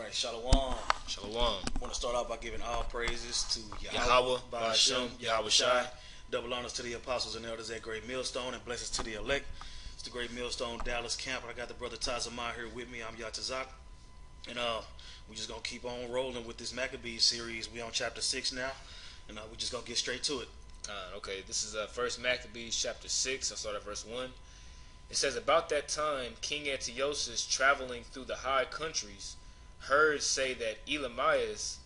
Alright, Shalom. Shalom. I want to start off by giving all praises to Yahweh, Ba'ashem, Yahweh Shai. Shai. Double honors to the apostles and elders at Great Millstone, and blessings to the elect. It's the Great Millstone Dallas camp. I got the brother Tazamah here with me. I'm Yatazak. And we're just going to keep on rolling with this Maccabees series. We're on chapter 6 now, and we're just going to get straight to it. Okay, this is First Maccabees chapter 6. I'll start at verse 1. It says, about that time, King Antiochus, traveling through the high countries, heard say that Elamias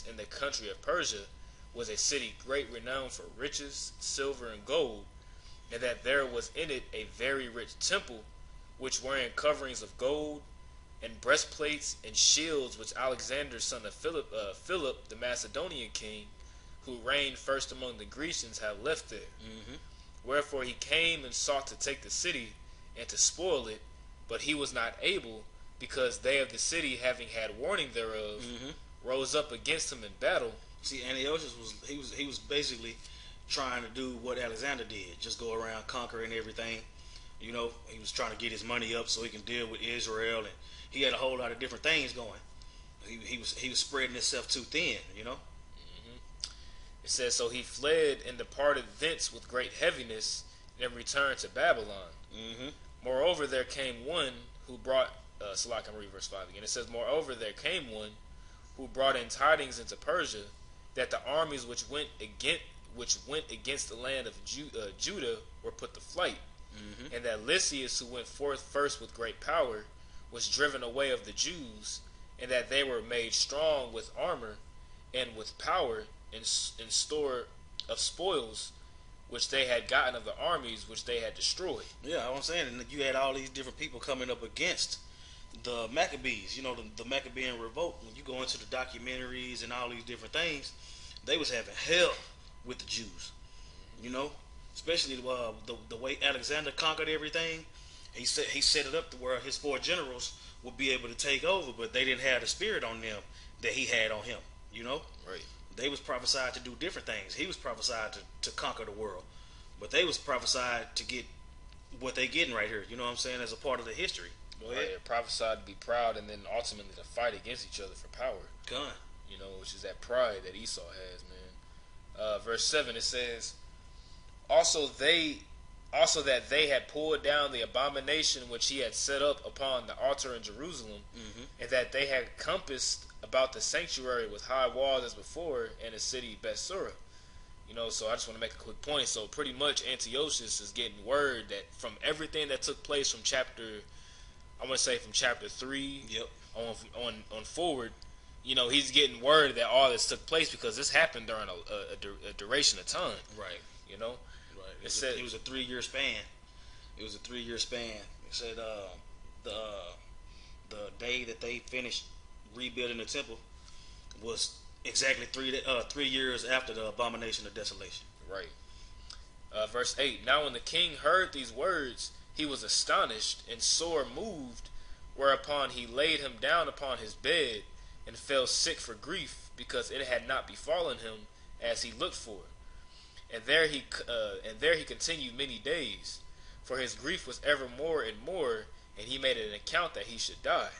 in the country of Persia was a city great renown for riches, silver, and gold, and that there was in it a very rich temple, which were in coverings of gold, and breastplates and shields, which Alexander son of Philip, the Macedonian king, who reigned first among the Grecians, had left there. Wherefore he came and sought to take the city and to spoil it, but he was not able, because they of the city, having had warning thereof, rose up against him in battle. See, Antiochus was basically trying to do what Alexander did, just go around conquering everything. You know, he was trying to get his money up so he can deal with Israel, and he had a whole lot of different things going. He was spreading himself too thin, you know. It says, so he fled and departed thence with great heaviness, and returned to Babylon. Moreover, there came one who brought, so I can read verse 5 again. It says, moreover, there came one who brought in tidings into Persia, that the armies which went against the land of Judah were put to flight, and that Lysias, who went forth first with great power, was driven away of the Jews, and that they were made strong with armor and with power, in store of spoils which they had gotten of the armies which they had destroyed. Yeah, I'm saying, and you had all these different people coming up against the Maccabees. You know, the Maccabean revolt. When you go into the documentaries and all these different things, they was having hell with the Jews. You know, especially the way Alexander conquered everything. He set it up to where his 4 generals would be able to take over, but they didn't have the spirit on them that he had on him. You know, right. They was prophesied to do different things. He was prophesied to conquer the world. But they was prophesied to get what they getting right here. You know what I'm saying? As a part of the history. Go ahead. They're prophesied to be proud, and then ultimately to fight against each other for power. Gun. You know, which is that pride that Esau has, man. Verse 7, it says, also that they had pulled down the abomination which he had set up upon the altar in Jerusalem, and that they had compassed about the sanctuary with high walls as before, and the city Bethsura. You know, so I just want to make a quick point. So pretty much Antiochus is getting word that from everything that took place from chapter 3 on forward, you know, he's getting word that all this took place because this happened during a duration of time. Right. You know? Right. It was a 3-year span. It was a 3-year span. It said the day that they finished rebuilding the temple was exactly 3 years after the abomination of desolation. Right. Verse 8. Now when the king heard these words, he was astonished and sore moved, whereupon he laid him down upon his bed and fell sick for grief, because it had not befallen him as he looked for. And there he continued many days, for his grief was ever more and more, and he made an account that he should die.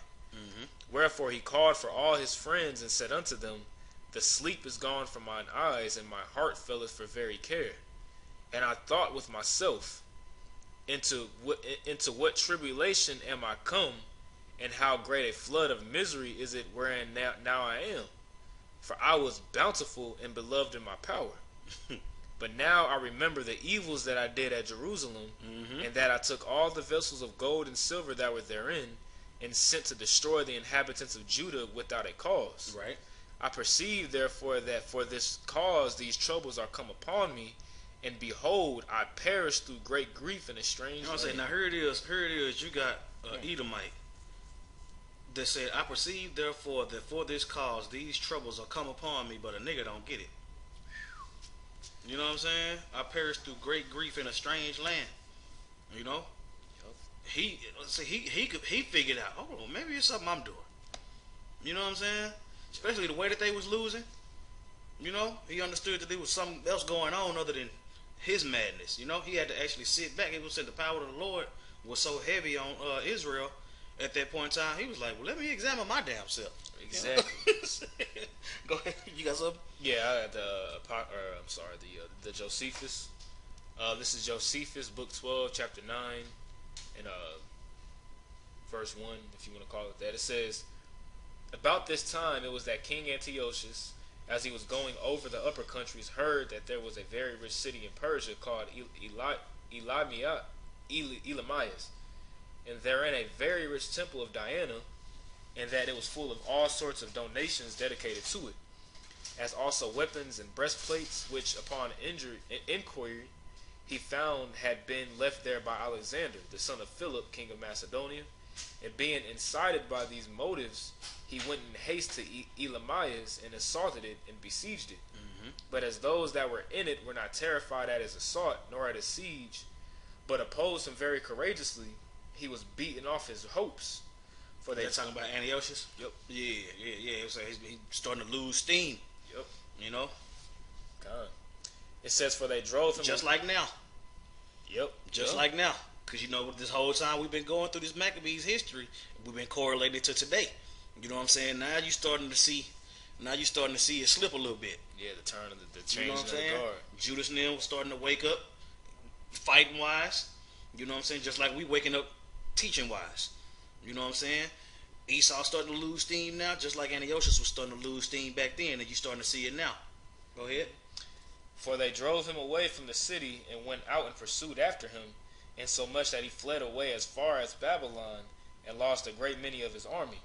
Wherefore he called for all his friends and said unto them, the sleep is gone from mine eyes, and my heart faileth for very care. And I thought with myself, into what tribulation am I come, and how great a flood of misery is it wherein now I am? For I was bountiful and beloved in my power. But now I remember the evils that I did at Jerusalem, and that I took all the vessels of gold and silver that were therein, and sent to destroy the inhabitants of Judah without a cause. Right. I perceive therefore that for this cause these troubles are come upon me, and behold, I perish through great grief in a strange land. Now here it is. You got Edomite that said, I perceive therefore that for this cause these troubles are come upon me, but a nigga don't get it. You know what I'm saying? I perish through great grief in a strange land. You know? He figured out, oh, maybe it's something I'm doing. You know what I'm saying? Especially the way that they was losing. You know, he understood that there was something else going on other than his madness. You know, he had to actually sit back. It was said the power of the Lord was so heavy on Israel, at that point in time, he was like, well, let me examine my damn self. Exactly. Go ahead. You got something? Yeah, I had the Josephus. This is Josephus, book 12, chapter 9, and verse 1, if you want to call it that. It says, about this time it was that King Antiochus, as he was going over the upper countries, heard that there was a very rich city in Persia called Elamias, and therein a very rich temple of Diana, and that it was full of all sorts of donations dedicated to it, as also weapons and breastplates, which upon inquiry he found had been left there by Alexander, the son of Philip, king of Macedonia. And being incited by these motives, he went in haste to Elamias and assaulted it and besieged it. Mm-hmm. But as those that were in it were not terrified at his assault nor at his siege, but opposed him very courageously, he was beaten off his hopes. For they're talking about Antiochus? Yep. Yeah. It was like he's starting to lose steam. Yep. You know? God. It says, for they drove him... Just like now. Yep. Just like now. Because, you know, this whole time we've been going through this Maccabees history, we've been correlating to today. You know what I'm saying? Now you're starting to see it slip a little bit. Yeah, the turn of the change, you know what I'm saying? The guard. Judas and them was starting to wake up, fighting wise. You know what I'm saying? Just like we waking up teaching wise. You know what I'm saying? Esau starting to lose steam now, just like Antiochus was starting to lose steam back then, and you're starting to see it now. Go ahead. For they drove him away from the city and went out and pursued after him, insomuch that he fled away as far as Babylon and lost a great many of his army.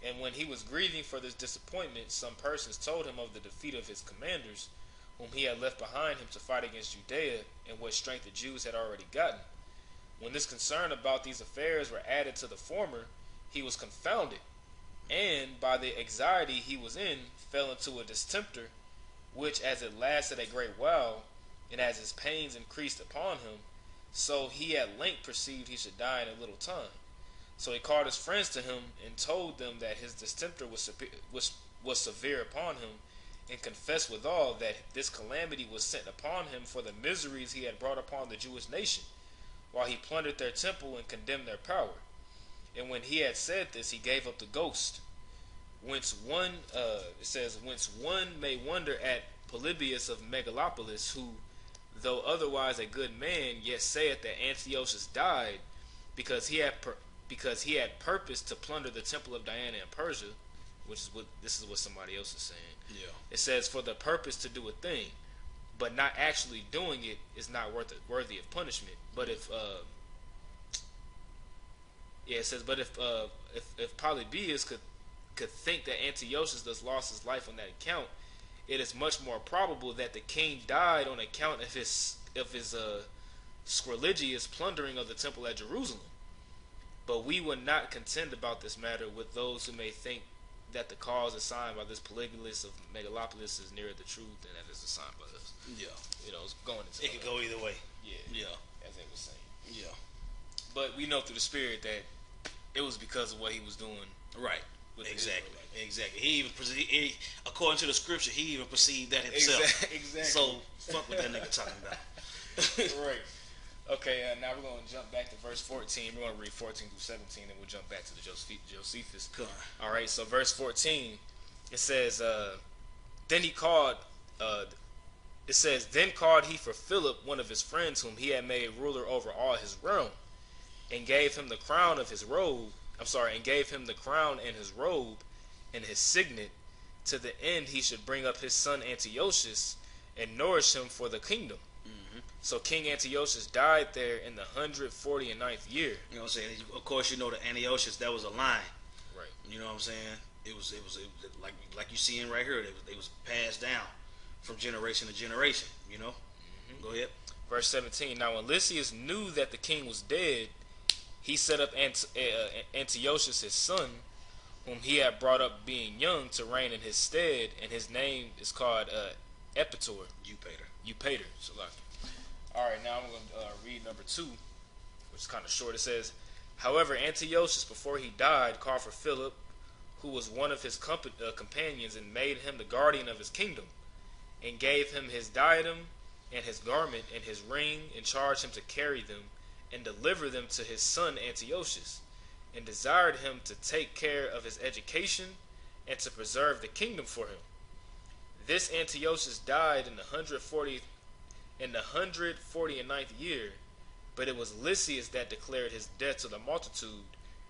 And when he was grieving for this disappointment, some persons told him of the defeat of his commanders, whom he had left behind him to fight against Judea, and what strength the Jews had already gotten. When this concern about these affairs were added to the former, he was confounded, and by the anxiety he was in, fell into a distemper, which as it lasted a great while, and as his pains increased upon him, so he at length perceived he should die in a little time. So he called his friends to him, and told them that his distemper was severe upon him, and confessed withal that this calamity was sent upon him for the miseries he had brought upon the Jewish nation, while he plundered their temple and condemned their power. And when he had said this, he gave up the ghost. Whence one may wonder at Polybius of Megalopolis, who, though otherwise a good man, yet saith that Antiochus died because he had purposed to plunder the temple of Diana in Persia, this is what somebody else is saying. Yeah. It says, for the purpose to do a thing, but not actually doing it is not worthy of punishment. But if Polybius could think that Antiochus thus lost his life on that account, it is much more probable that the king died on account of his scrilegious plundering of the temple at Jerusalem. But we would not contend about this matter with those who may think that the cause assigned by this Polybius of Megalopolis is nearer the truth than that is assigned by us. Yeah. You know, it's going into it could go either way. Yeah. As they were saying. Yeah. But we know through the Spirit that it was because of what he was doing. Right. Exactly. He even according to the scripture, he even perceived that himself. Exactly. So fuck what that nigga talking about. Right. Okay. Now we're going to jump back to verse 14. We're going to read 14 through 17, and we'll jump back to the Josephus. Cool. All right. So verse 14, it says, then called he for Philip, one of his friends, whom he had made ruler over all his realm, and gave him the crown of his robe. And gave him the crown and his robe and his signet, to the end he should bring up his son Antiochus and nourish him for the kingdom. Mm-hmm. So King Antiochus died there in the 149th year. You know what I'm saying? Of course, you know the Antiochus, that was a line. Right. You know what I'm saying? It was like you seeing right here. It was passed down from generation to generation. You know. Mm-hmm. Go ahead. Verse 17. Now when Lysias knew that the king was dead, he set up Antiochus his son, whom he had brought up being young, to reign in his stead, and his name is called Epitor. Eupator. All right, now I'm going to read number 2, which is kind of short. It says, however, Antiochus, before he died, called for Philip, who was one of his companions, and made him the guardian of his kingdom, and gave him his diadem and his garment and his ring, and charged him to carry them and deliver them to his son Antiochus. and desired him to take care of his education and to preserve the kingdom for him. This Antiochus died in the 149th year, but it was Lysias that declared his death to the multitude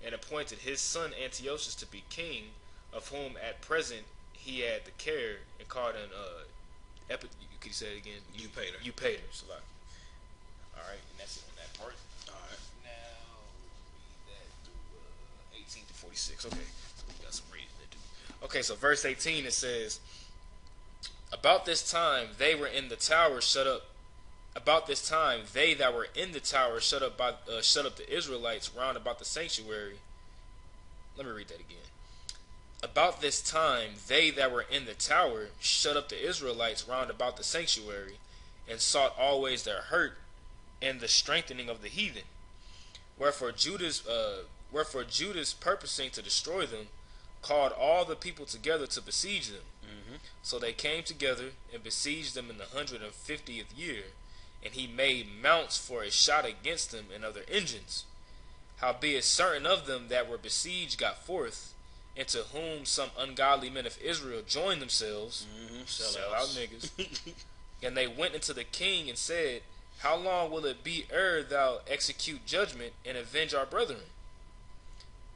and appointed his son Antiochus to be king, of whom at present he had the care, and called an could you say it again? Eupator. Eupator. So like, all right, and that's it on that part. All right. Now read that through 18 to 46. Okay, so we got some reading to do. Okay, so verse 18 it says, "About this time they were in the tower shut up. About this time they that were in the tower shut up the Israelites round about the sanctuary." Let me read that again. "About this time they that were in the tower shut up the Israelites round about the sanctuary, and sought always their hurt and the strengthening of the heathen. Wherefore Judas purposing to destroy them, called all the people together to besiege them. So they came together and besieged them in the 150th year, and he made mounts for a shot against them and other engines. Howbeit certain of them that were besieged got forth, into whom some ungodly men of Israel joined themselves, sell out niggas, and they went into the king and said, How long will it be ere thou execute judgment and avenge our brethren?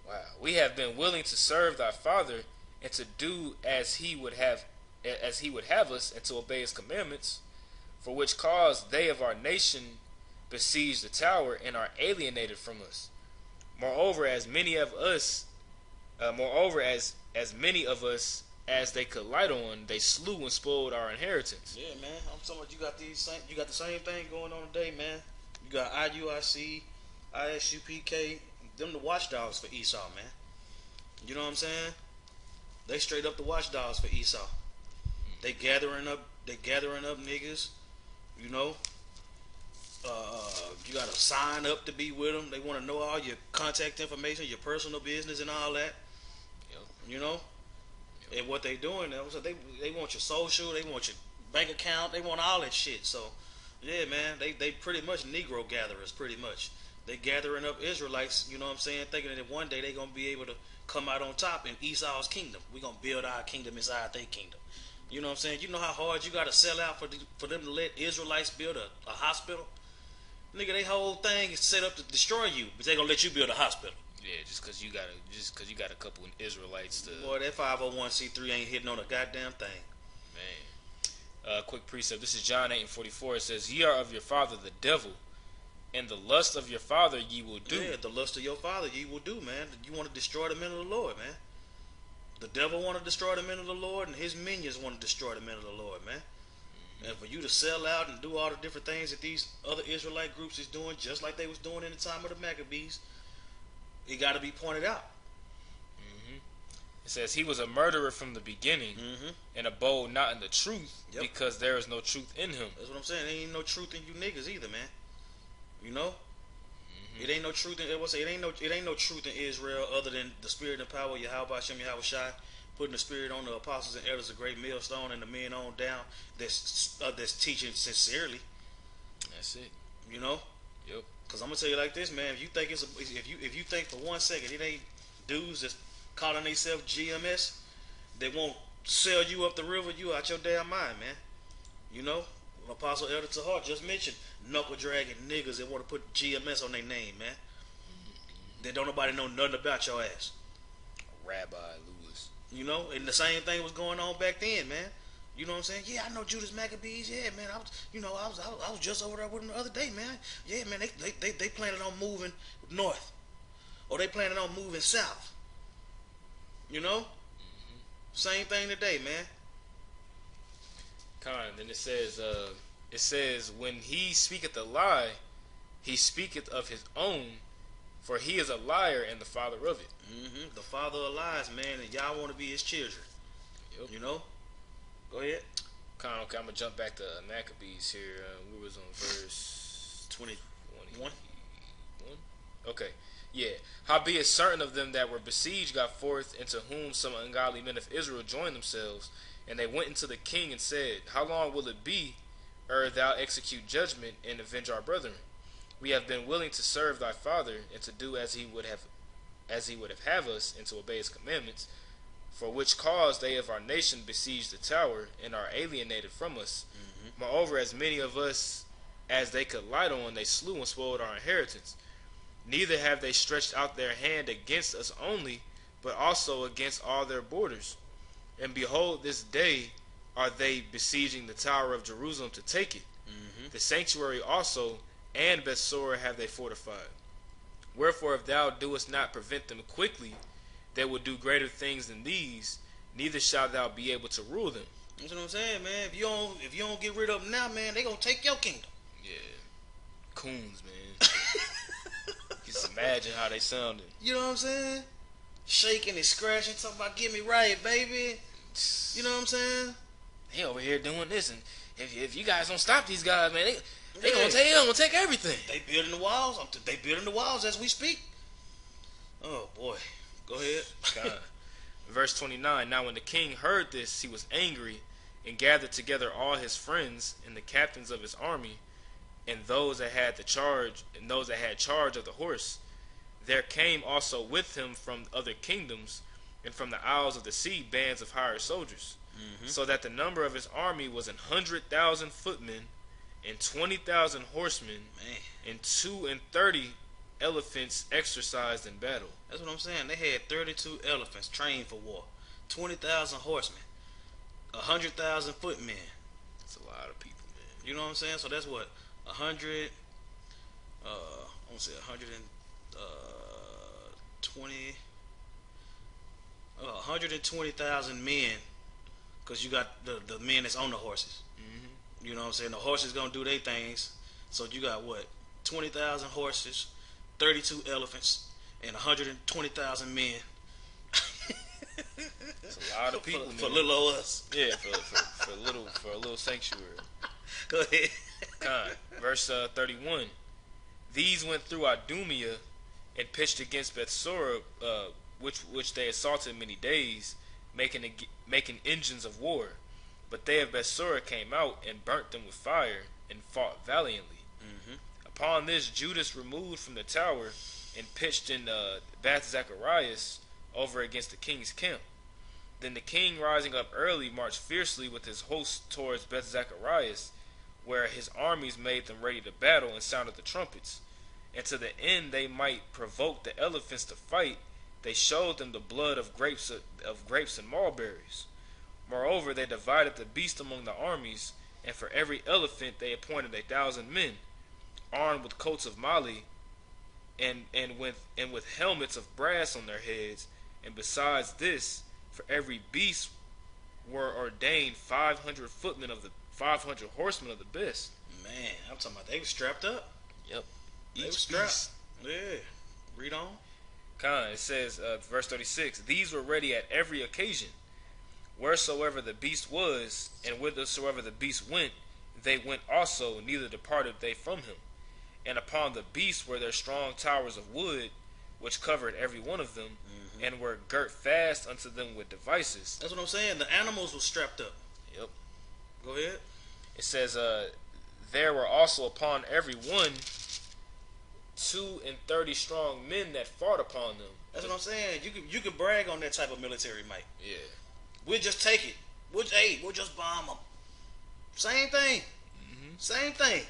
Wow, we have been willing to serve thy father and to do as he would have us, and to obey his commandments, for which cause they of our nation besiege the tower and are alienated from us. Moreover, as many of us as they could light on, they slew and spoiled our inheritance." Yeah, man. I'm talking about you got the same thing going on today, man. You got IUIC, ISUPK, them the watchdogs for Esau, man. You know what I'm saying? They straight up the watchdogs for Esau. They gathering up niggas, you know. You gotta sign up to be with them. They want to know all your contact information, your personal business, and all that. Yep. You know. Yep. And what they doing? They want your social, they want your bank account, they want all that shit. So, yeah, man, they pretty much Negro gatherers, pretty much. They gathering up Israelites. You know what I'm saying? Thinking that one day they gonna be able to come out on top in Esau's kingdom. We gonna build our kingdom inside their kingdom. You know what I'm saying? You know how hard you gotta sell out for them to let Israelites build a hospital? Nigga, they whole thing is set up to destroy you, but they gonna let you build a hospital. Yeah, just cause you got a couple of Israelites to. Boy, that 501c3 ain't hitting on a goddamn thing. Man, quick precept. This is John 8:44. It says, "Ye are of your father the devil, and the lust of your father ye will do." Yeah, the lust of your father ye will do, man. You want to destroy the men of the Lord, man. The devil want to destroy the men of the Lord, and his minions want to destroy the men of the Lord, man. And for you to sell out and do all the different things that these other Israelite groups is doing, just like they was doing in the time of the Maccabees, it got to be pointed out. It says, "He was a murderer from the beginning, and abode not in the truth, because there is no truth in him." That's what I'm saying. There ain't no truth in you niggas either, man. You know, it ain't no truth in. It ain't no truth in Israel other than the spirit and power of Yahweh Hashem Yahweh Shai, putting the spirit on the apostles and elders, a great millstone, and the men on down that's teaching sincerely. That's it. You know. Yep. Cause I'm gonna tell you like this, man. If you think if you think for 1 second it ain't dudes that's calling themselves GMS, they won't sell you up the river, you out your damn mind, man. You know, Apostle Elder Tahar just mentioned knuckle dragging niggas that want to put GMS on their name, man. That don't nobody know nothing about your ass. Rabbi Lewis. You know, and the same thing was going on back then, man. You know what I'm saying? Yeah, I know Judas Maccabees. Yeah, man. I was just over there with him the other day, man. Yeah, man. They planning on moving north, or they planning on moving south. You know, same thing today, man. Then it says, "When he speaketh a lie, he speaketh of his own, for he is a liar and the father of it." The father of lies, man, and y'all want to be his children. Yep. You know. Go ahead. Okay, I'm gonna jump back to Maccabees here. We was on verse 21. Okay, yeah. "Howbeit certain of them that were besieged got forth, into whom some ungodly men of Israel joined themselves, and they went into the king and said, How long will it be ere thou execute judgment and avenge our brethren? We have been willing to serve thy father and to do as he would have as he would have us, and to obey his commandments, for which cause they of our nation besieged the tower, and are alienated from us. Moreover, as many of us as they could light on, they slew and spoiled our inheritance. Neither have they stretched out their hand against us only, but also against all their borders. And behold, this day are they besieging the tower of Jerusalem to take it. The sanctuary also and Bethsura have they fortified. Wherefore, if thou doest not prevent them quickly, they will do greater things than these, neither shalt thou be able to rule them. That's what I'm saying, man. If you don't get rid of them now, man, they gonna take your kingdom. Yeah, coons, man. Just imagine how they sounded. You know what I'm saying? Shaking and scratching, talking about get me right, baby. You know what I'm saying? They over here doing this, and if you guys don't stop these guys, man, they gonna take everything. They building the walls. They building the walls as we speak. Oh boy, go ahead. God. Verse 29. Now when the king heard this, he was angry, and gathered together all his friends and the captains of his army, and those that had charge of the horse. There came also with him from other kingdoms, and from the isles of the sea bands of hired soldiers, so that the number of his army was 100,000 footmen, and 20,000 horsemen, and 32 elephants exercised in battle. That's what I'm saying. They had 32 elephants trained for war, 20,000 horsemen, 100,000 footmen. That's a lot of people, man. You know what I'm saying? So that's what 100. I want to say 120,000 men, because you got the men that's on the horses. You know what I'm saying? The horses gonna do their things. So you got what? 20,000 horses, 32 elephants, and 120,000 men. That's a lot of people for little old us. Yeah, for a little sanctuary. Go ahead. Verse 31. These went through Idumea and pitched against Bethsura, which they assaulted many days, making engines of war. But they of Bethsura came out and burnt them with fire, and fought valiantly. Upon this, Judas removed from the tower and pitched in Beth Zacharias over against the king's camp. Then the king, rising up early, marched fiercely with his host towards Beth Zacharias, where his armies made them ready to battle and sounded the trumpets. And to the end they might provoke the elephants to fight, they showed them the blood of grapes and mulberries. Moreover, they divided the beast among the armies, and for every elephant they appointed 1,000 men, armed with coats of mali, and with helmets of brass on their heads. And besides this, for every beast were ordained 500 footmen of the 500 horsemen of the best. Man, I'm talking about they were strapped up. Yep. They were strapped. Yeah. Read on. It says, verse 36, these were ready at every occasion. Wheresoever the beast was, and whithersoever the beast went, they went also, neither departed they from him. And upon the beast were their strong towers of wood, which covered every one of them, and were girt fast unto them with devices. That's what I'm saying. The animals were strapped up. Yep. Go ahead. It says, there were also upon every one 32 strong men that fought upon them. That's what I'm saying. You could brag on that type of military might. Yeah. We'll just take it. We'll just bomb them. Same thing. Same thing.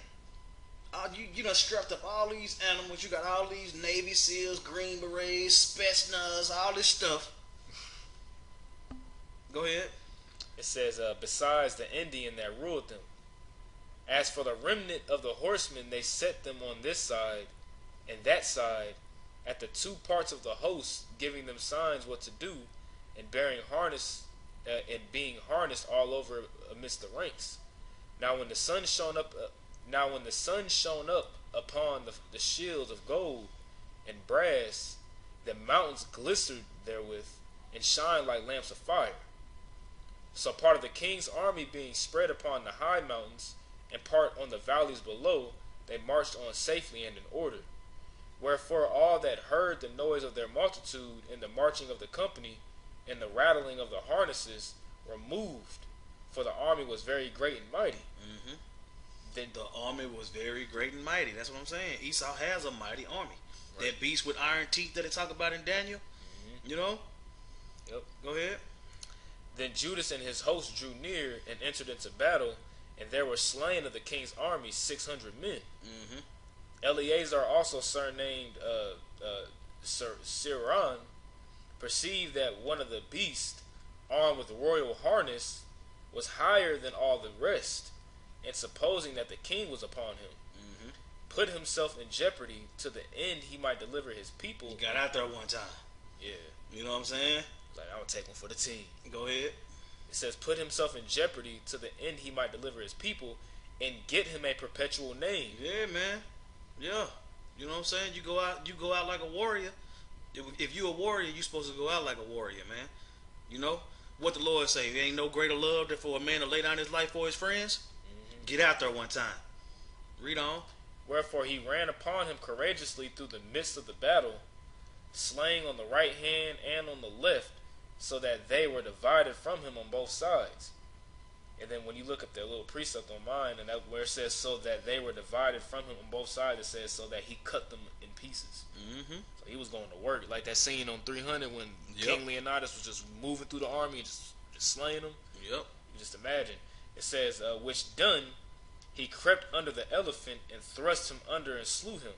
You done strapped up all these animals. You got all these Navy SEALs, Green Berets, Spetsnaz, all this stuff. Go ahead. It says, besides the Indian that ruled them. As for the remnant of the horsemen, they set them on this side and that side, at the two parts of the host, giving them signs what to do, and bearing harness and being harnessed all over amidst the ranks. Now when the sun shone up upon the shields of gold and brass, the mountains glistered therewith, and shined like lamps of fire. So part of the king's army being spread upon the high mountains, and part on the valleys below, they marched on safely and in order. Wherefore all that heard the noise of their multitude, and the marching of the company, and the rattling of the harnesses, were moved, for the army was very great and mighty. the army was very great and mighty. That's what I'm saying. Esau has a mighty army. Right. That beast with iron teeth that they talk about in Daniel. Mm-hmm. You know? Yep. Go ahead. Then Judas and his host drew near and entered into battle, and there were slain of the king's army 600 men. Mm-hmm. Eleazar, also surnamed Siran, perceived that one of the beasts, armed with royal harness, was higher than all the rest, and supposing that the king was upon him, mm-hmm. put himself in jeopardy to the end he might deliver his people. He got out there one time. Yeah. You know what I'm saying? Like, I'm going to take one for the team. Go ahead. It says, put himself in jeopardy to the end he might deliver his people and get him a perpetual name. Yeah, man. Yeah. You know what I'm saying? You go out like a warrior. If you're a warrior, you're supposed to go out like a warrior, man. You know? What the Lord say? There ain't no greater love than for a man to lay down his life for his friends. Mm-hmm. Get out there one time. Read on. Wherefore he ran upon him courageously through the midst of the battle, slaying on the right hand and on the left, so that they were divided from him on both sides. And then when you look at that little precept on mine, and that where it says so that they were divided from him on both sides, it says so that he cut them in pieces. Mm-hmm. So he was going to work, like that scene on 300 when King Leonidas was just moving through the army and just slaying them. Yep. You just imagine. It says, which done, he crept under the elephant and thrust him under and slew him.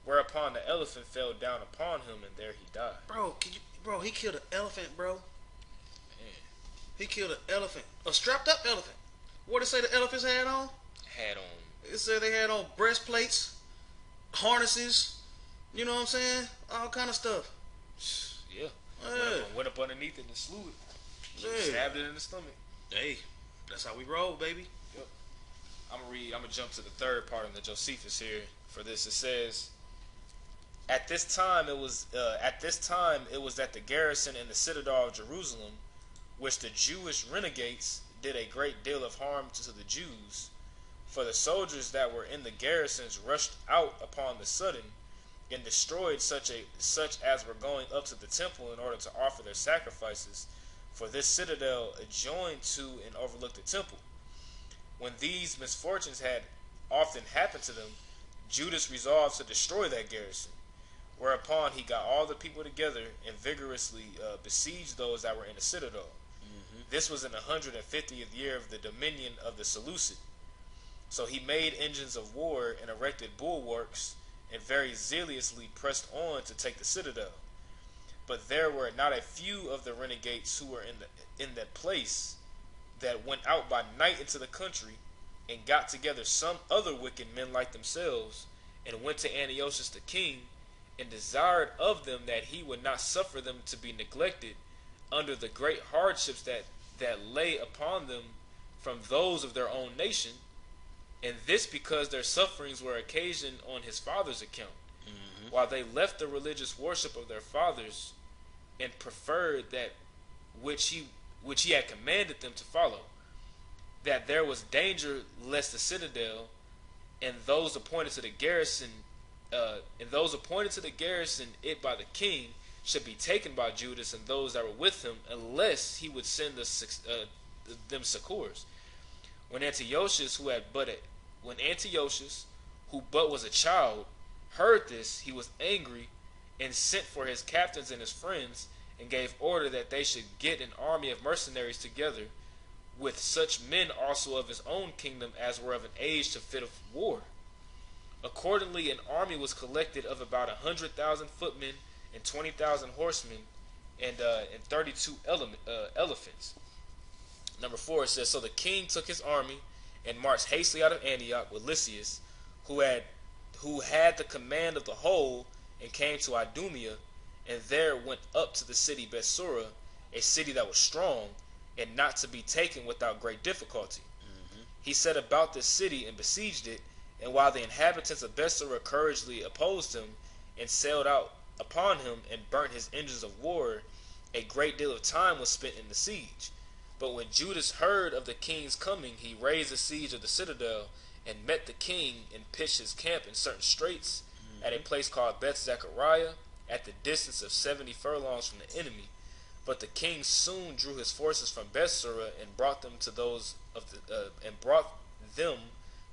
Whereupon the elephant fell down upon him, and there he died. Bro, he killed an elephant, bro. Man. He killed an elephant. A strapped up elephant. What did it say the elephants had on? It said they had on breastplates, harnesses, you know what I'm saying? All kind of stuff. Yeah. Went up underneath it and slew it. Yeah. Stabbed it in the stomach. Hey, that's how we roll, baby. Yep. I'm gonna jump to the third part of the Josephus here for this. It says, At this time it was at the garrison in the citadel of Jerusalem, which the Jewish renegades did a great deal of harm to the Jews. For the soldiers that were in the garrisons rushed out upon the sudden, and destroyed such as were going up to the temple in order to offer their sacrifices. For this citadel adjoined to and overlooked the temple. When these misfortunes had often happened to them, Judas resolved to destroy that garrison. Whereupon he got all the people together and vigorously besieged those that were in the citadel. Mm-hmm. This was in the 150th year of the dominion of the Seleucid. So he made engines of war and erected bulwarks, and very zealously pressed on to take the citadel. But there were not a few of the renegades who were in that place that went out by night into the country, and got together some other wicked men like themselves, and went to Antiochus the king, and desired of them that he would not suffer them to be neglected under the great hardships that lay upon them from those of their own nation, and this because their sufferings were occasioned on his father's account, while they left the religious worship of their fathers and preferred that which he had commanded them to follow, that there was danger lest the citadel and those appointed to the garrison it by the king should be taken by Judas and those that were with him, unless he would send them succors. When Antiochus, who but was a child, heard this, he was angry, and sent for his captains and his friends, and gave order that they should get an army of mercenaries together, with such men also of his own kingdom as were of an age to fit of war. Accordingly, an army was collected of about 100,000 footmen and 20,000 horsemen, and 32 elephants. Number 4, it says, so the king took his army and marched hastily out of Antioch with Lysias, who had the command of the whole, and came to Idumea, and there went up to the city Bethsura, a city that was strong, and not to be taken without great difficulty. Mm-hmm. He set about this city and besieged it, and while the inhabitants of Bethsura courageously opposed him, and sailed out upon him, and burnt his engines of war, a great deal of time was spent in the siege. But when Judas heard of the king's coming, he raised the siege of the citadel, and met the king, and pitched his camp in certain straits, at a place called Beth Zachariah, at the distance of 70 furlongs from the enemy. But the king soon drew his forces from Bethsura, and brought them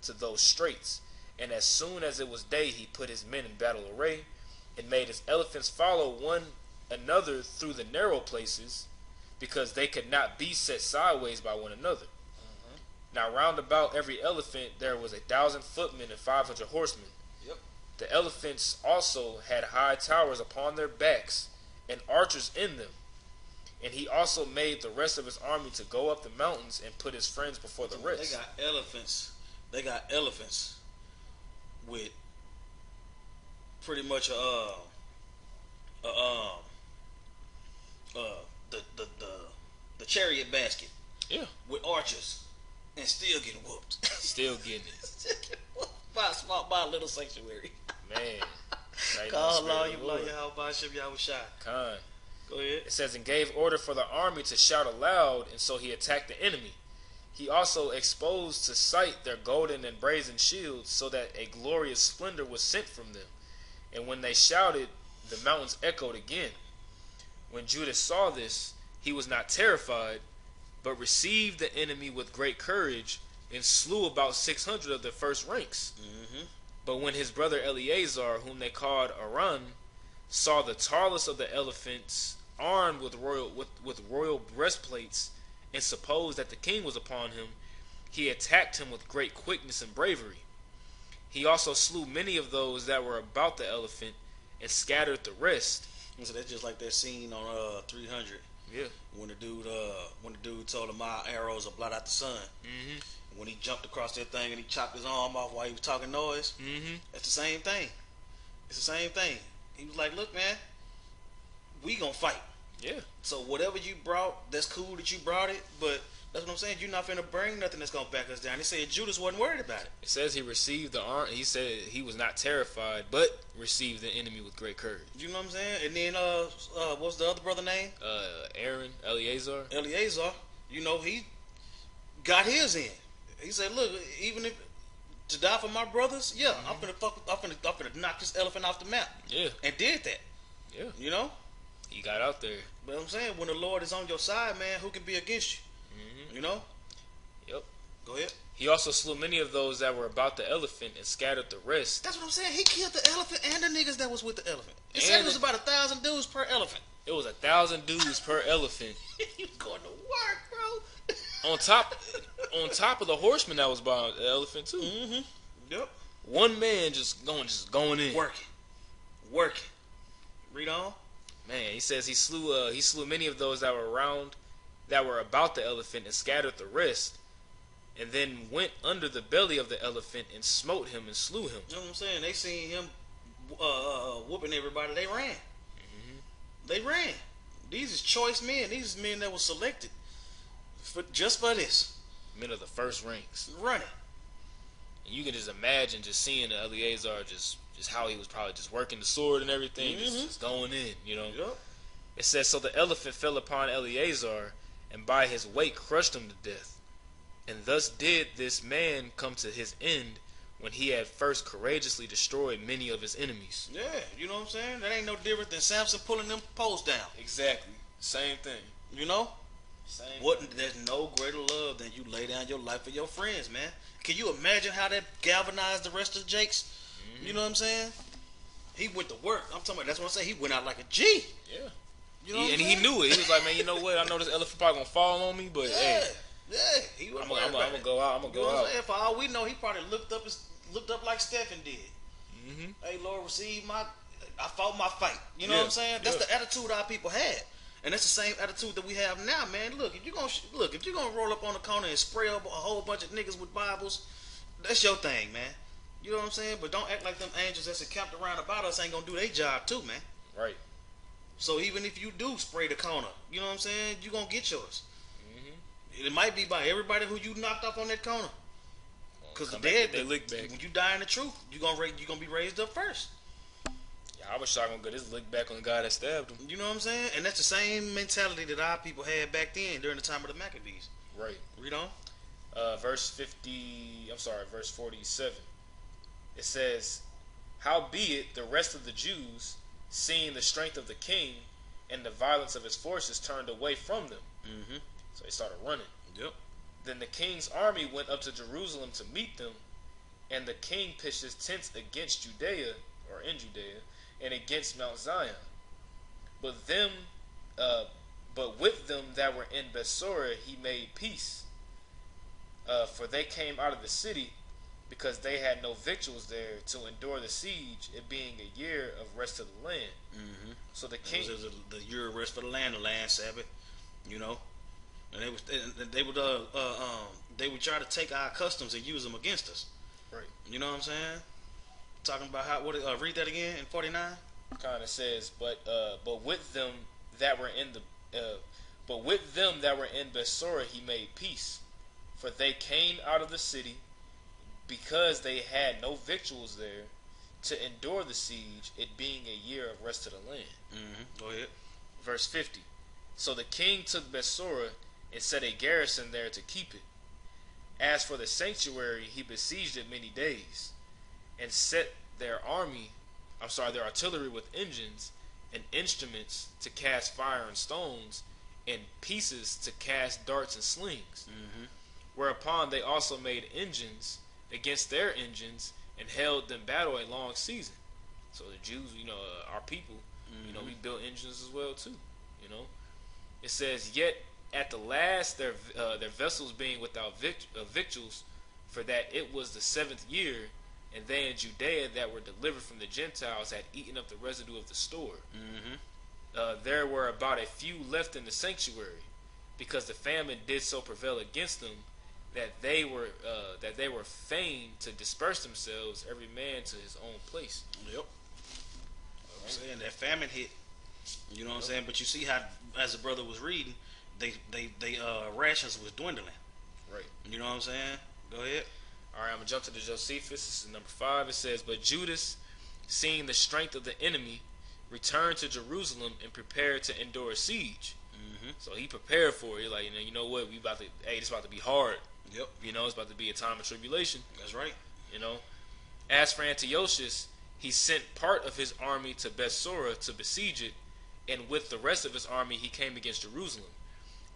to those straits. And as soon as it was day, he put his men in battle array, and made his elephants follow one another through the narrow places, because they could not be set sideways by one another. Now round about every elephant there was 1,000 footmen and 500 horsemen. Yep. The elephants also had high towers upon their backs, and archers in them. And he also made the rest of his army to go up the mountains and put his friends before the rest. They got elephants. They got elephants with pretty much the chariot basket. Yeah. With archers and still getting whooped. Still getting it. by a little sanctuary. Man. Call Allah, you blow your house by ship, y'all was shy. Khan. Go ahead. It says, and gave order for the army to shout aloud, and so he attacked the enemy. He also exposed to sight their golden and brazen shields, so that a glorious splendor was sent from them. And when they shouted, the mountains echoed again. When Judah saw this, he was not terrified, but received the enemy with great courage, and slew about 600 of the first ranks. But when his brother Eleazar, whom they called Aran, saw the tallest of the elephants armed with royal breastplates, and supposed that the king was upon him, he attacked him with great quickness and bravery. He also slew many of those that were about the elephant, and scattered the rest. So that's just like that scene on 300. Yeah. When the dude told him my arrows will blot out the sun. When he jumped across that thing and he chopped his arm off while he was talking noise. That's the same thing. It's the same thing. He was like, look, man, we gonna fight. Yeah. So whatever you brought, that's cool that you brought it, but that's what I'm saying. You're not finna bring nothing that's gonna back us down. He said Judas wasn't worried about it. It says he received the arm. He said he was not terrified, but received the enemy with great courage. You know what I'm saying? And then what's the other brother name? Aaron, Eleazar. Eleazar. You know, he got his in. He said, look, even if to die for my brothers, yeah, I'm finna knock this elephant off the map. Yeah. And did that. Yeah. You know? He got out there. But I'm saying, when the Lord is on your side, man, who can be against you? You know? Yep. Go ahead. He also slew many of those that were about the elephant, and scattered the rest. That's what I'm saying. He killed the elephant and the niggas that was with the elephant. It said it was about 1,000 dudes per elephant. It was 1,000 dudes per elephant. He was going to work, bro. on top of the horseman that was by the elephant too. Yep. One man just going in. Working. Read on. Man, he says he slew many of those that were about the elephant, and scattered the rest, and then went under the belly of the elephant and smote him and slew him. You know what I'm saying? They seen him whooping everybody. They ran. They ran. These is choice men. These is men that were selected just for this. Men of the first ranks. Running. And you can just imagine just seeing Eleazar just how he was probably just working the sword and everything, just going in, you know. Yep. It says, so the elephant fell upon Eleazar, and by his weight crushed him to death. And thus did this man come to his end, when he had first courageously destroyed many of his enemies. Yeah, you know what I'm saying? That ain't no different than Samson pulling them poles down. Exactly. Same thing. You know? Same. There's no greater love than you lay down your life for your friends, man. Can you imagine how that galvanized the rest of Jake's? You know what I'm saying? He went to work. I'm talking about, that's what I'm saying. He went out like a G. Yeah. You know and he knew it. He was like, man, you know what? I know this elephant probably gonna fall on me, but hey, he I'm gonna go out. I'm gonna go out. For all we know, he probably looked up like Stephen did. Hey, Lord, I fought my fight. You know what I'm saying? That's the attitude our people had, and that's the same attitude that we have now, man. Look, if you're gonna roll up on the corner and spray up a whole bunch of niggas with Bibles, that's your thing, man. You know what I'm saying? But don't act like them angels that's encamped around about us ain't gonna do their job too, man. Right. So even if you do spray the corner, you know what I'm saying, you gonna get yours. It might be by everybody who you knocked off on that corner. Because they lick back. When you die in the truth, you gonna be raised up first. Yeah, I was gonna get his lick back on the guy that stabbed him. You know what I'm saying? And that's the same mentality that our people had back then during the time of the Maccabees. Right. Read on. Verse 47. It says, howbeit the rest of the Jews, seeing the strength of the king and the violence of his forces, turned away from them. So they started running. Yep. Then the king's army went up to Jerusalem to meet them, And the king pitched his tents against Judea, or in Judea, and against Mount Zion. But them, but with them that were in Bethsora he made peace. For they came out of the city, because they had no victuals there to endure the siege, it being a year of rest of the land. Mm-hmm. So the king, it was the year of rest for the land Sabbath, you know, and they would try to take our customs and use them against us. right? You know what I'm saying? Talking about how read that again in 49. Kind of says, but with them that were in Bethsora he made peace, for they came out of the city, because they had no victuals there to endure the siege, it being a year of rest of the land. Mm-hmm. Go ahead. Verse 50. So the king took Bethsora and set a garrison there to keep it. As for the sanctuary, he besieged it many days, and set their artillery with engines and instruments to cast fire and stones, and pieces to cast darts and slings. Mm-hmm. Whereupon they also made engines against their engines, and held them battle a long season. So the Jews, our people, mm-hmm. We built engines as well too. It says, yet at the last their vessels being without victuals, for that it was the 7th year, and they in Judea that were delivered from the Gentiles had eaten up the residue of the store. Mm-hmm. There were about a few left in the sanctuary, because the famine did so prevail against them, that they were fain to disperse themselves, every man to his own place. Yep. I'm saying that famine hit. You know what I'm saying? But you see how, as the brother was reading, they rations was dwindling. Right. You know what I'm saying? Go ahead. All right, I'm gonna jump to the Josephus. This is number 5. It says, but Judas, seeing the strength of the enemy, returned to Jerusalem and prepared to endure a siege. Mm-hmm. So he prepared for it. Like, you know what? It's about to be hard. Yep. It's about to be a time of tribulation. That's right. As for Antiochus, he sent part of his army to Bethsora to besiege it, and with the rest of his army he came against Jerusalem.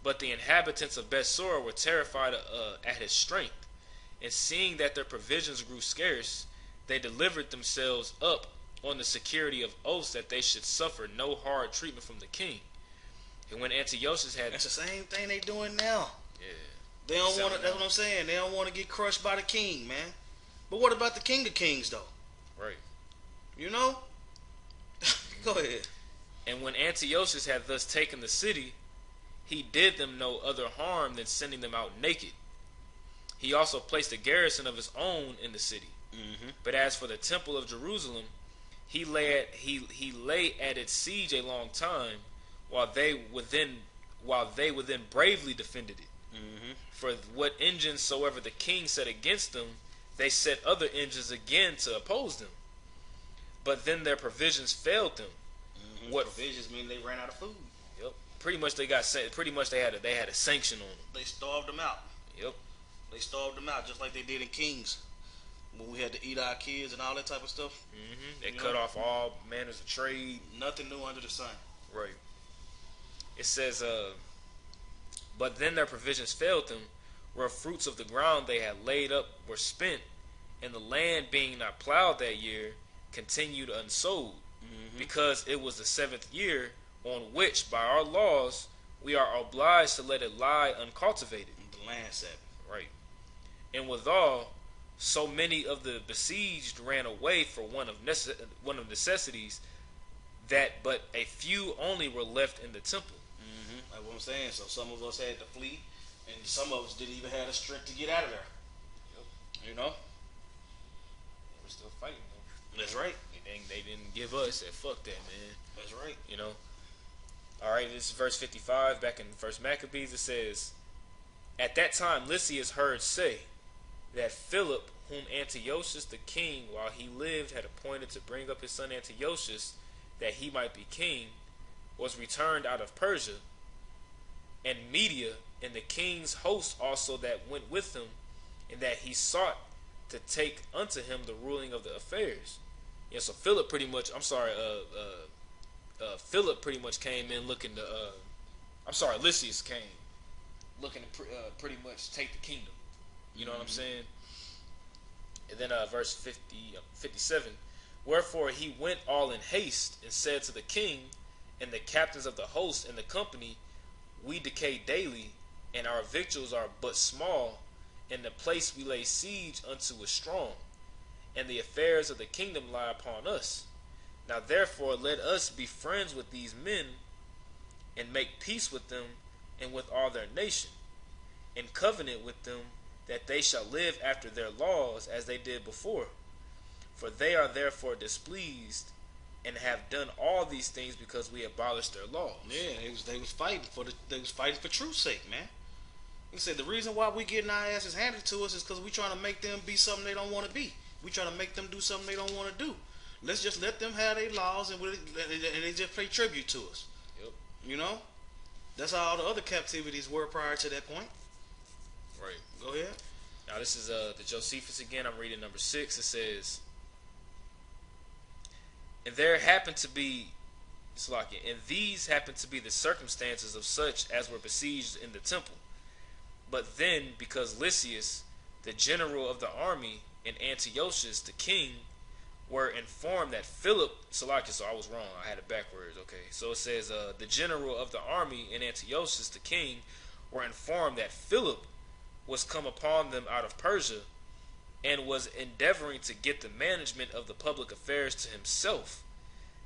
But the inhabitants of Bethsora were terrified at his strength, and seeing that their provisions grew scarce, they delivered themselves up on the security of oaths that they should suffer no hard treatment from the king. And when Antiochus had... That's the same thing they doing now. Yeah. They don't want to. That's what I'm saying. They don't want to get crushed by the king, man. But what about the King of Kings, though? Right. Go ahead. And when Antiochus had thus taken the city, he did them no other harm than sending them out naked. He also placed a garrison of his own in the city. Mm-hmm. But as for the temple of Jerusalem, he lay at its siege a long time, while they within bravely defended it. Mm-hmm. For what engines soever the king set against them, they set other engines again to oppose them. But then their provisions failed them. Mm-hmm. What provisions mean? They ran out of food. Yep. Pretty much they had a sanction on them. They starved them out. Yep. They starved them out just like they did in Kings, when we had to eat our kids and all that type of stuff. Mm-hmm. They cut off all manners of trade. Nothing new under the sun. Right. It says, but then their provisions failed them, where fruits of the ground they had laid up were spent, and the land being not plowed that year continued unsold, because it was the 7th year, on which by our laws we are obliged to let it lie uncultivated. The land Sabbath. Right. And withal, so many of the besieged ran away for one of necessities, that but a few only were left in the temple. Mm-hmm. That's what I'm saying. So some of us had to flee, and some of us didn't even have the strength to get out of there. Yep. We're still fighting though. That's right. They didn't give us that. Fuck that, man. That's right. Alright, this is verse 55 back in 1 Maccabees. It says, at that time Lysias heard say that Philip, whom Antiochus the king while he lived had appointed to bring up his son Antiochus that he might be king, was returned out of Persia, and Media, and the king's host also that went with him, and that he sought to take unto him the ruling of the affairs. Yeah, so Philip pretty much, Philip pretty much came in looking to, Lysias came looking to pretty much take the kingdom. You know what I'm saying? And then verse 57. Wherefore he went all in haste and said to the king and the captains of the host and the company, we decay daily, and our victuals are but small, and the place we lay siege unto is strong, and the affairs of the kingdom lie upon us. Now therefore let us be friends with these men, and make peace with them and with all their nation, and covenant with them that they shall live after their laws as they did before. For they are therefore displeased, and have done all these things because we abolished their laws. Yeah, they was fighting for truth's sake, man. He said the reason why we getting our asses handed to us is because we trying to make them be something they don't want to be. We trying to make them do something they don't want to do. Let's just let them have their laws and they just pay tribute to us. Yep. You know, that's how all the other captivities were prior to that point. Right. Go ahead. Now this is the Josephus again. I'm reading number 6. It says, and there happened to be, and these happened to be the circumstances of such as were besieged in the temple. But then, because Lysias, the general of the army, and Antiochus, the king, were informed that Philip, so I was wrong, I had it backwards, okay. So it says, the general of the army and Antiochus, the king, were informed that Philip was come upon them out of Persia, and was endeavoring to get the management of the public affairs to himself.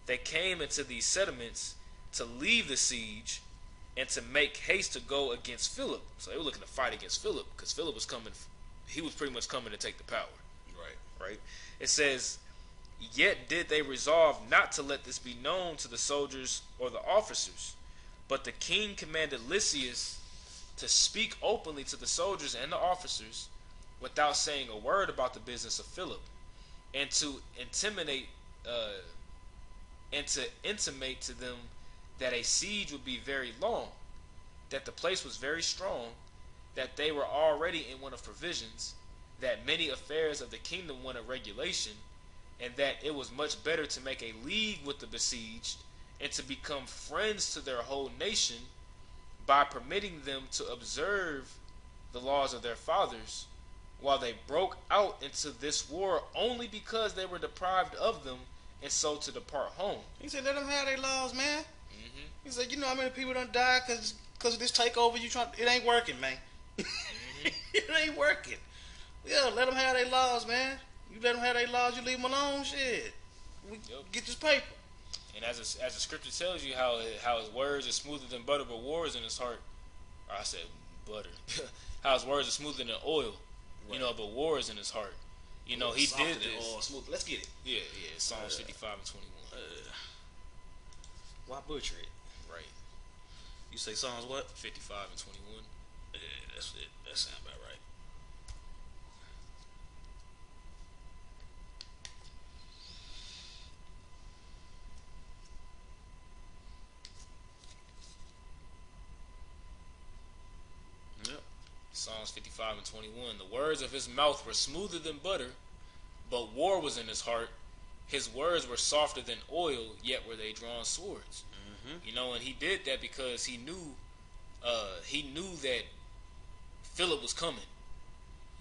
They came into these settlements to leave the siege and to make haste to go against Philip. So they were looking to fight against Philip because Philip was coming. He was pretty much coming to take the power. Right. It says, yet did they resolve not to let this be known to the soldiers or the officers, but the king commanded Lysias to speak openly to the soldiers and the officers without saying a word about the business of Philip, and to intimate to them that a siege would be very long, that the place was very strong, that they were already in want of provisions, that many affairs of the kingdom wanted regulation, and that it was much better to make a league with the besieged, and to become friends to their whole nation, by permitting them to observe the laws of their fathers, while they broke out into this war only because they were deprived of them, and so to depart home. He said, let them have their laws, man. He said, you know how many people done died because of this takeover? It ain't working, man. It ain't working. Yeah, let them have their laws, man. You let them have their laws, you leave them alone, shit. We get this paper. And as the scripture tells you, how his words are smoother than butter, but war is in his heart. Or I said butter. How his words are smoother than oil, right. But war is in his heart. He did this. Smooth. Let's get it. Yeah. Psalms 55 and 21. Why butcher it? Right. You say Psalms what? 55 and 21. Yeah, that's it. That sounds about right. Psalms 55 and 21. The words of his mouth were smoother than butter, but war was in his heart. His words were softer than oil, yet were they drawn swords. And he did that because he knew that Philip was coming.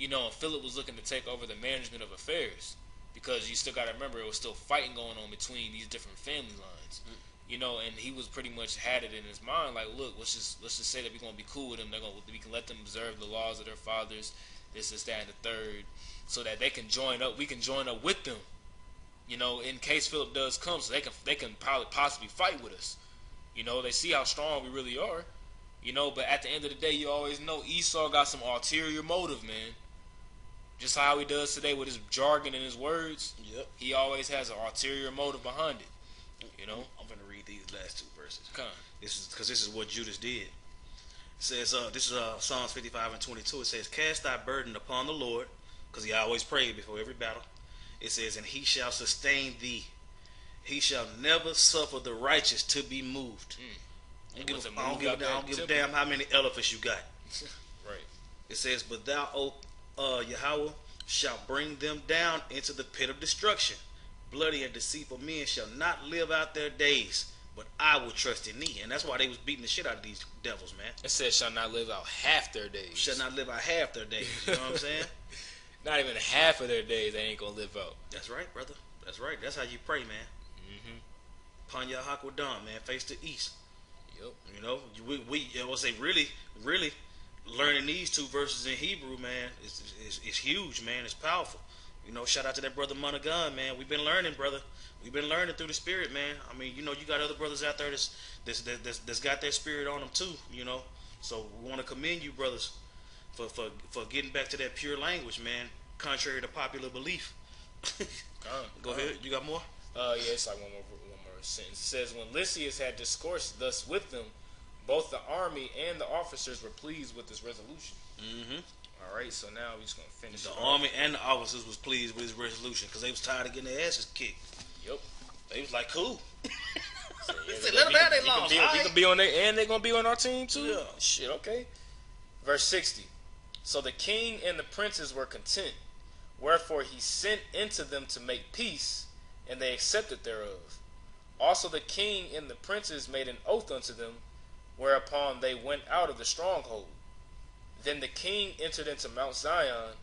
And Philip was looking to take over the management of affairs, because you still got to remember it was still fighting going on between these different family lines. And he was pretty much had it in his mind, like, look, let's just say that we're gonna be cool with them. We can let them observe the laws of their fathers, this, that, and the third, so that they can join up. We can join up with them, in case Philip does come, so they can probably possibly fight with us. They see how strong we really are. But at the end of the day, you always know Esau got some ulterior motive, man. Just how he does today with his jargon and his words. Yep. He always has an ulterior motive behind it. I'm gonna read these last two verses. Come on. This is what Judas did. It says, this is Psalms 55 and 22. It says, cast thy burden upon the Lord, because he always prayed before every battle. It says, and he shall sustain thee. He shall never suffer the righteous to be moved. I don't give a damn how many elephants you got. Right. It says, but thou, O Yahweh, shalt bring them down into the pit of destruction. Bloody and deceitful men shall not live out their days, but I will trust in thee. And that's why they was beating the shit out of these devils, man. It says shall not live out half their days. Shall not live out half their days. You know what I'm saying? not even half of their days they ain't gonna live out. That's right, brother. That's right. That's how you pray, man. Panya Hakwadam, man. Face the east. Yep. You know, I will say really learning these two verses in Hebrew, man, is huge, man. It's powerful. You know, shout out to that brother Monagon, man. We've been learning, brother. We've been learning through the spirit, man. I mean, you know, you got other brothers out there that's got that spirit on them too. You know, so we want to commend you, brothers, for getting back to that pure language, man. Contrary to popular belief. Go ahead. You got more? Yeah, it's like one more sentence. It says, when Lysias had discoursed thus with them, both the army and the officers were pleased with this resolution. All right, so now we're just gonna finish. The army and the officers was pleased with his resolution because they was tired of getting their asses kicked. Yep. They was like, cool. So, yeah, Said, let them have their loss. We can be on there, and they're gonna be on our team too. Yeah. Shit. Okay. Verse 60. So the king and the princes were content, wherefore he sent into them to make peace, and they accepted thereof. Also the king and the princes made an oath unto them, whereupon they went out of the stronghold. Then the king entered into Mount Zion,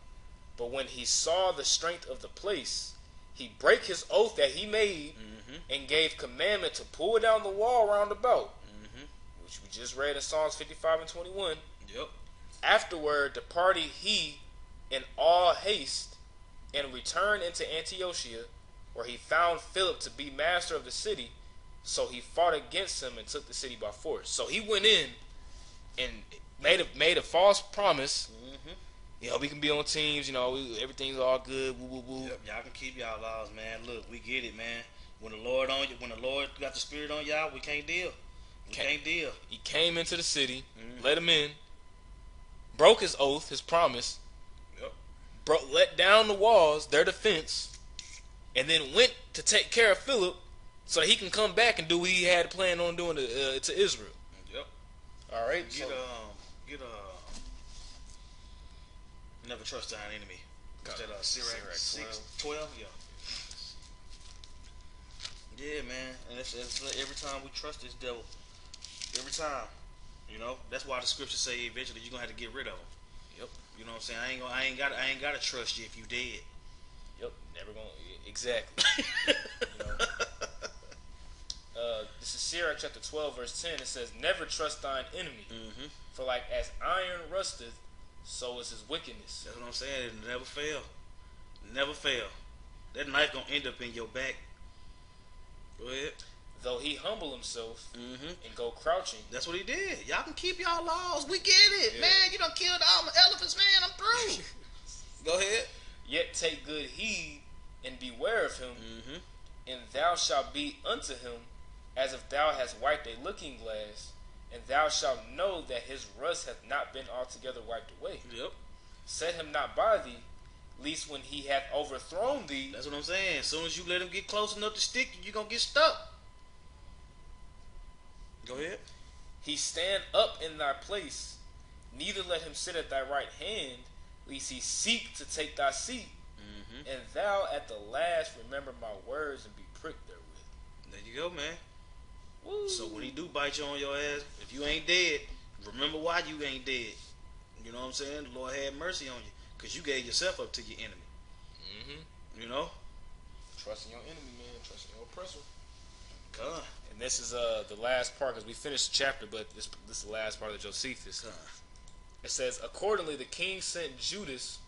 but when he saw the strength of the place, he brake his oath that he made, and gave commandment to pull down the wall round about, which we just read in Psalms 55 and 21. Yep. Afterward departed he in all haste, and returned into Antiochia, where he found Philip to be master of the city. So he fought against him and took the city by force. So he went in and made a false promise. You know, we can be on teams. You know, everything's all good. Woo, woo, woo. Yep, y'all can keep y'all laws, man. Look, we get it, man. When the Lord got the spirit on y'all, we can't deal. We can't deal. He came into the city, let him in, broke his oath, his promise, let down the walls, their defense, and then went to take care of Philip so that he can come back and do what he had planned on doing to Israel. Yep. All right. Never trust thine enemy. Is that Sirach 6:12? Yeah. Yeah, man. And it's every time we trust this devil, every time, you know, that's why the scriptures say eventually you're gonna have to get rid of him. Yep. You know what I'm saying? I ain't gotta trust you if you dead. Yep. Never gonna exactly. You know? This is Sirach chapter 12 verse 10. It says, "Never trust thine enemy, for like as iron rusteth, so is his wickedness." That's what I'm saying. It never fail. Never fail. That knife gonna end up in your back. Go ahead. Though he humble himself and go crouching. That's what he did. Y'all can keep y'all laws. We get it, Yeah. man. You done killed all my elephants, man. I'm through. Go ahead. Yet take good heed and beware of him, and thou shalt be unto him as if thou hast wiped a looking glass, and thou shalt know that his rust hath not been altogether wiped away. Yep. Set him not by thee, lest when he hath overthrown thee. That's what I'm saying. As soon as you let him get close enough to stick you, you're going to get stuck. Go ahead. He stand up in thy place, neither let him sit at thy right hand, lest he seek to take thy seat. And thou at the last remember my words and be pricked therewith. There you go, man. Woo. So when he do bite you on your ass, if you ain't dead, remember why you ain't dead. You know what I'm saying? The Lord had mercy on you because you gave yourself up to your enemy. You know? Trusting your enemy, man. Trusting your oppressor. God. And this is the last part, because we finished the chapter, but this is the last part of Josephus. God. It says, accordingly the king sent to Judas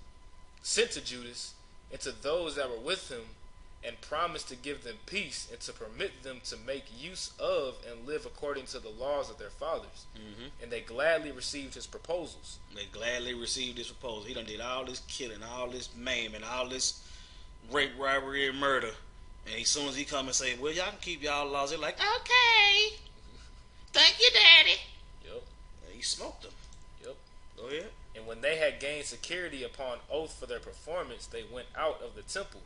and to those that were with him, and promised to give them peace and to permit them to make use of and live according to the laws of their fathers. And they gladly received his proposals. They gladly received his proposal. He done did all this killing, all this maiming, all this rape, robbery, and murder. And as soon as he come and say, well, y'all can keep y'all laws, they're like, okay. Thank you, Daddy. Yep. And he smoked them. Yep. Go ahead. And when they had gained security upon oath for their performance, they went out of the temple.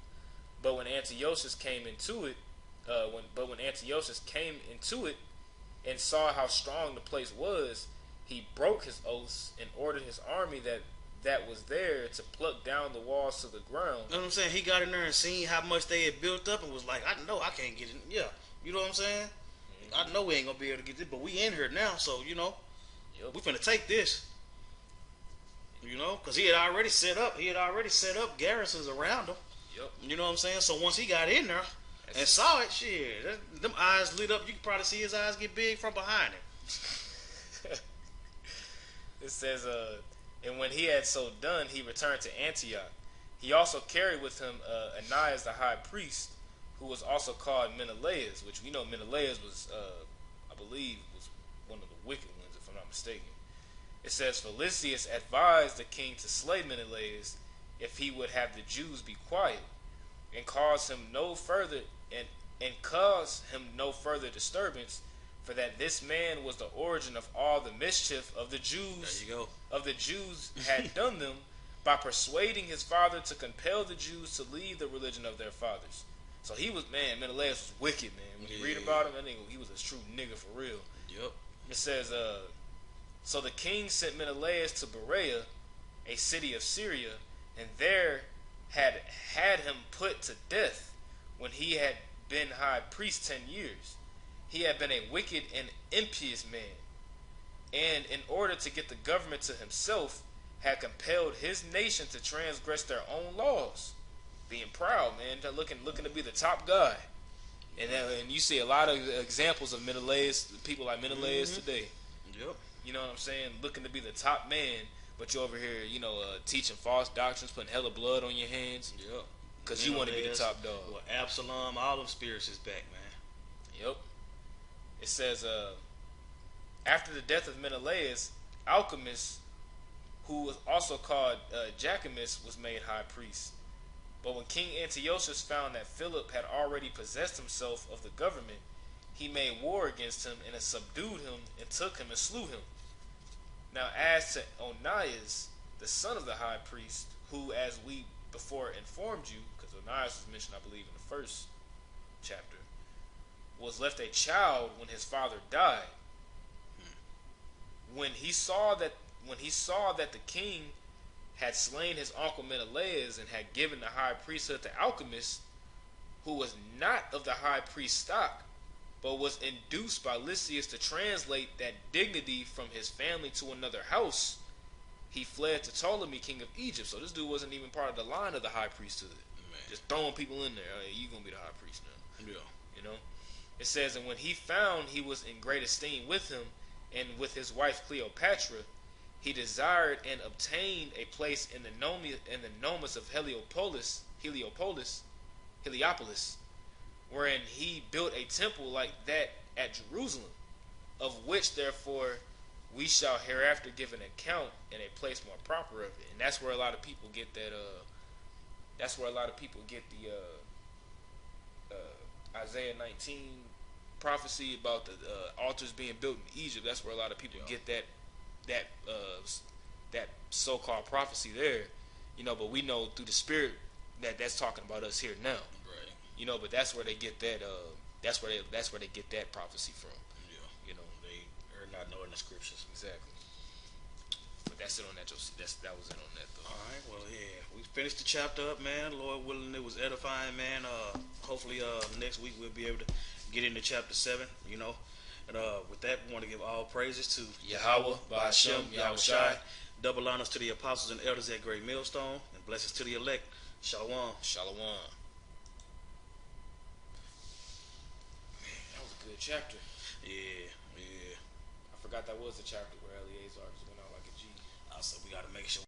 But when Antiochus came into it, and saw how strong the place was, he broke his oaths and ordered his army that was there to pluck down the walls to the ground. You know what I'm saying? He got in there and seen how much they had built up and was like, I know I can't get in. Yeah. You know what I'm saying? I know we ain't going to be able to get this, but we in here now, so, you know, we finna take this. You know, because he had already set up. He had already set up garrisons around him. Yep. You know what I'm saying? So once he got in there and saw it, shit, them eyes lit up. You could probably see his eyes get big from behind him. It says, and when he had so done, he returned to Antioch. He also carried with him Ananias the high priest, who was also called Menelaus, which we know Menelaus was, I believe, was one of the wicked ones, if I'm not mistaken. It says, for Lysias advised the king to slay Menelaus if he would have the Jews be quiet, and cause him no further disturbance, for that this man was the origin of all the mischief of the Jews. There you go. Of the Jews had done them by persuading his father to compel the Jews to leave the religion of their fathers. So he was, man, Menelaus was wicked, man. When you read about him, that nigga, he was a true nigga for real. Yep. It says, so the king sent Menelaus to Berea, a city of Syria, and there had him put to death when he had been high priest 10 years. He had been a wicked and impious man, and in order to get the government to himself, had compelled his nation to transgress their own laws, being proud, man, looking to be the top guy. And you see a lot of examples of Menelaus, people like Menelaus today. Yep. You know what I'm saying? Looking to be the top man, but you're over here, teaching false doctrines, putting hella blood on your hands. Yep. Because you want to be the top dog. Well, Absalom, all them spirits is back, man. Yep. It says, after the death of Menelaus, Alchemist, who was also called Jacamus, was made high priest. But when King Antiochus found that Philip had already possessed himself of the government, he made war against him and subdued him and took him and slew him. Now as to Onias, the son of the high priest, who, as we before informed you, because Onias was mentioned, I believe, in the first chapter, was left a child when his father died. When he saw that the king had slain his uncle Menelaus and had given the high priesthood to Alchemist, who was not of the high priest stock, but was induced by Lysias to translate that dignity from his family to another house, he fled to Ptolemy, king of Egypt. So this dude wasn't even part of the line of the high priesthood. Man. Just throwing people in there. Hey, you gonna be the high priest now. Yeah. You know? It says, and when he found he was in great esteem with him, and with his wife Cleopatra, he desired and obtained a place in the nomus of Heliopolis, wherein he built a temple like that at Jerusalem, of which therefore we shall hereafter give an account in a place more proper of it. And that's where a lot of people get that. That's where a lot of people get the Isaiah 19 prophecy about the altars being built in Egypt. That's where a lot of people get that so-called prophecy there, but we know through the Spirit that that's talking about us here now, right? But that's where they get that. That's where they get that prophecy from. Yeah, they are not knowing the scriptures exactly. But that's it on that. That was it on that though. All right, well, yeah, we finished the chapter up, man. Lord willing, it was edifying, man. Hopefully, next week we'll be able to get into chapter 7. And with that, we want to give all praises to Yahweh, Ba'ashem, Yahushai. Double honors to the apostles and elders at Great Millstone, and blessings to the elect. Shalom. Shalom. Man, that was a good chapter. Yeah. I forgot that was the chapter where Eleazar just went out like a G. Also, we got to make sure